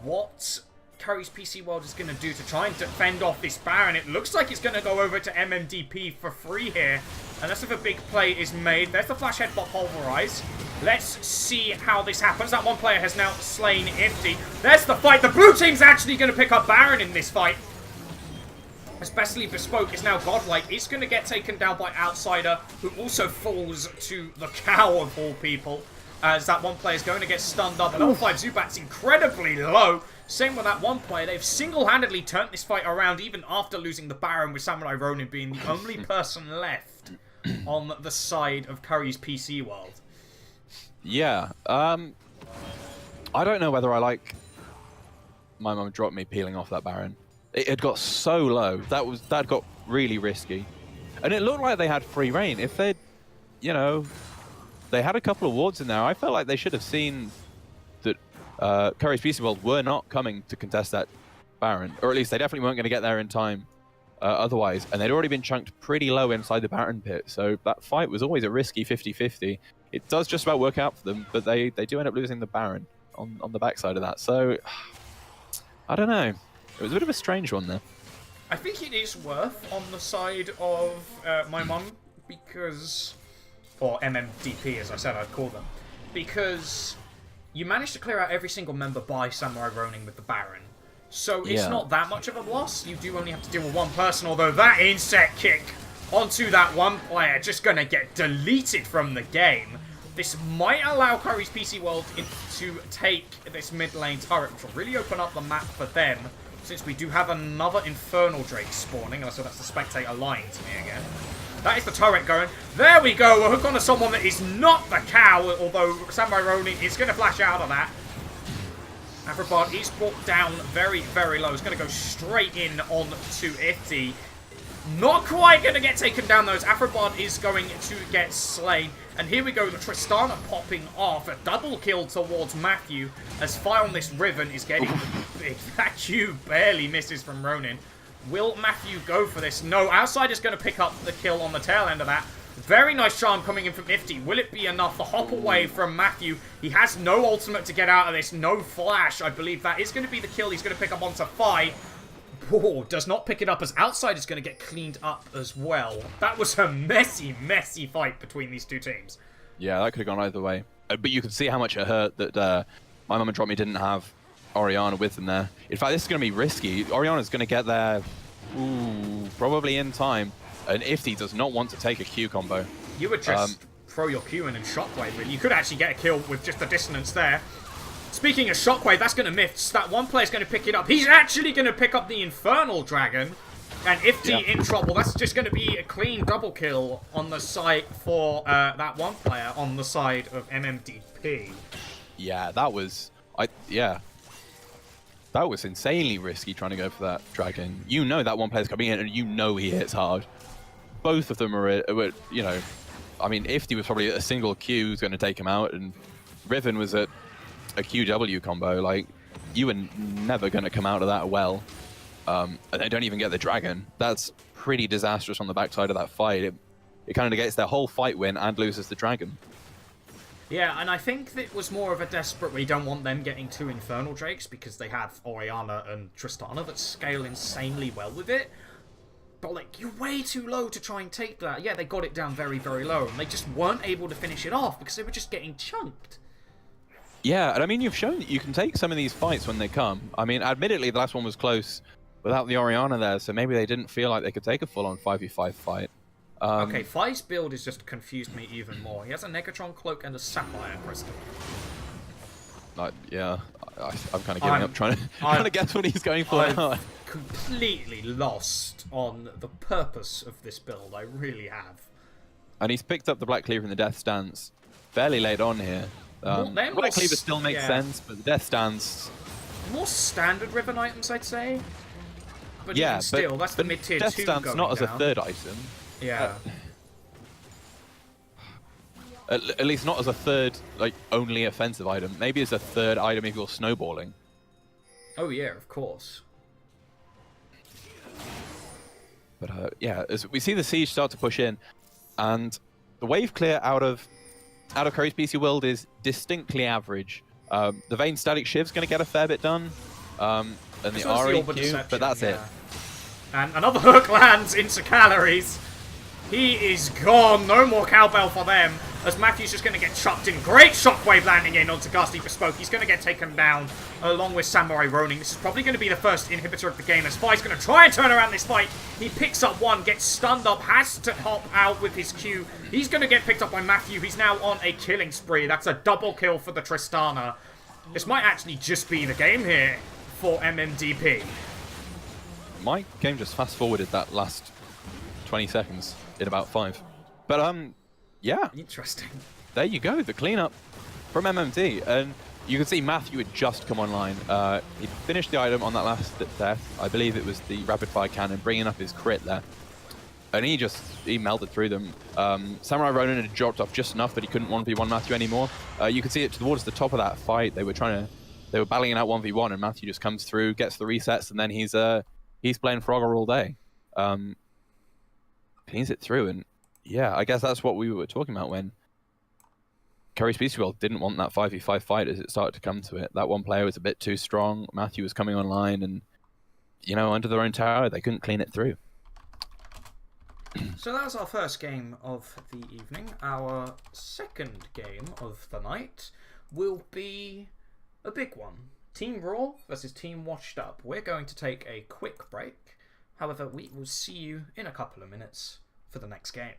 what Curry's PC World is going to do to try and defend off this Baron. It looks like it's going to go over to MMDP for free here, unless if a big play is made. There's the Flash Headbutt Pulverize. Let's see how this happens. That one player has now slain Ifty. There's the fight. The blue team's actually going to pick up Baron in this fight. Especially Bespoke is now godlike. It's going to get taken down by Outsider, who also falls to the cow of all people, as that one player is going to get stunned up. And level 5 Zubat's incredibly low. Same with that one player. They've single-handedly turned this fight around, even after losing the Baron, with Samurai Ronin being the only person left on the side of Curry's PC World. Yeah. I don't know whether I like my mum dropped me peeling off that Baron. It had got so low. That got really risky. And it looked like they had free reign. If they'd, you know, they had a couple of wards in there, I felt like they should have seen that Curry's PC World were not coming to contest that Baron. Or at least they definitely weren't going to get there in time otherwise. And they'd already been chunked pretty low inside the Baron pit. So that fight was always a risky 50-50. It does just about work out for them, but they do end up losing the Baron on the backside of that. So, I don't know. It was a bit of a strange one there. I think it is worth on the side of my mum, because... or MMDP, as I said I'd call them. Because you managed to clear out every single member by Samurai Ronin with the Baron. So it's not that much of a loss. You do only have to deal with one person, although that insect kick onto that one player just going to get deleted from the game. This might allow Curry's PC World to take this mid lane turret, which will really open up the map for them, since we do have another Infernal Drake spawning, and so that's the spectator lying to me again. That is the turret going. There we go. We're hooked onto someone that is not the cow, although Samurai Ronin is going to flash out of that. Afrobard is brought down very, very low. It's going to go straight in on to Ifty. Not quite going to get taken down, though, as Afrobard is going to get slain. And here we go, the Tristana popping off. A double kill towards Matthew, as Fire on this Riven is getting big. That Q barely misses from Ronin. Will Matthew go for this? No, Outside is going to pick up the kill on the tail end of that. Very nice charm coming in from Ifty. Will it be enough? The hop away from Matthew. He has no ultimate to get out of this. No flash. I believe that is going to be the kill he's going to pick up onto Fi. Oh, does not pick it up, as Outside is going to get cleaned up as well. That was a messy, messy fight between these two teams. Yeah, that could have gone either way. But you could see how much it hurt that my mum and Drop Me didn't have Orianna with them there. In fact, this is going to be risky. Orianna's going to get there, probably in time. And Ifty does not want to take a Q combo. You would just throw your Q in and Shockwave, really. You could actually get a kill with just the dissonance there. Speaking of Shockwave, that's going to miss. That one player's going to pick it up. He's actually going to pick up the Infernal Dragon. And Ifty in trouble. That's just going to be a clean double kill on the side for that one player on the side of MMDP. Yeah, that was... That was insanely risky trying to go for that Dragon. You know that one player's coming in and you know he hits hard. Both of them are, you know... I mean, Ifty was probably a single Q who's going to take him out, and Riven was at a QW combo. Like, you were never going to come out of that well. And they don't even get the Dragon. That's pretty disastrous on the backside of that fight. It kind of gets their whole fight win and loses the Dragon. Yeah, and I think that was more of a desperate... We don't want them getting two Infernal Drakes because they have Orianna and Tristana that scale insanely well with it. But, like, you're way too low to try and take that. Yeah, they got it down very, very low, and they just weren't able to finish it off because they were just getting chunked. Yeah, and I mean, you've shown that you can take some of these fights when they come. I mean, admittedly, the last one was close without the Orianna there, so maybe they didn't feel like they could take a full-on 5v5 fight. Okay, Fi's build has just confused me even more. He has a Negatron Cloak and a Sapphire Crystal. Yeah, I'm kind of giving up trying to guess what he's going for now. I'm completely lost on the purpose of this build. I really have. And he's picked up the Black Cleaver and the Death Stance fairly late on here. Black Cleaver still makes sense, but the Death Stance... More standard Riven items, I'd say. But yeah, even still, that's the mid-tier 2 Death Stance not as a third item. Yeah. At least not as a third, like, only offensive item. Maybe as a third item if you're snowballing. Oh yeah, of course. But yeah, as we see the siege start to push in, and the wave clear out of Curry's PC World is distinctly average. The Vayne Static Shiv's going to get a fair bit done, and the REQ, but that's it. And another hook lands into Calories. He is gone. No more cowbell for them, as Matthew's just going to get chucked in. Great shockwave landing in onto Ghastly Bespoke. He's going to get taken down along with Samurai Ronin. This is probably going to be the first inhibitor of the game, as Fi's going to try and turn around this fight. He picks up one, gets stunned up, has to hop out with his Q. He's going to get picked up by Matthew. He's now on a killing spree. That's a double kill for the Tristana. This might actually just be the game here for MMDP. My game just fast-forwarded that last 20 seconds in about 5. But, yeah. Interesting. There you go, the cleanup from MMD. And you can see Matthew had just come online. He finished the item on that last death. I believe it was the rapid-fire cannon, bringing up his crit there. And he melted through them. Samurai Ronin had dropped off just enough that he couldn't 1v1 Matthew anymore. You can see it towards the top of that fight. They were battling it out 1v1, and Matthew just comes through, gets the resets, and then he's playing Frogger all day. Cleans it through, and yeah, I guess that's what we were talking about when Curry's PC World didn't want that 5v5 fight as it started to come to it. That one player was a bit too strong. Matthew was coming online, and, you know, under their own tower, they couldn't clean it through. So that was our first game of the evening. Our second game of the night will be a big one. Team Raw versus Team Washed Up. We're going to take a quick break. However, we will see you in a couple of minutes for the next game.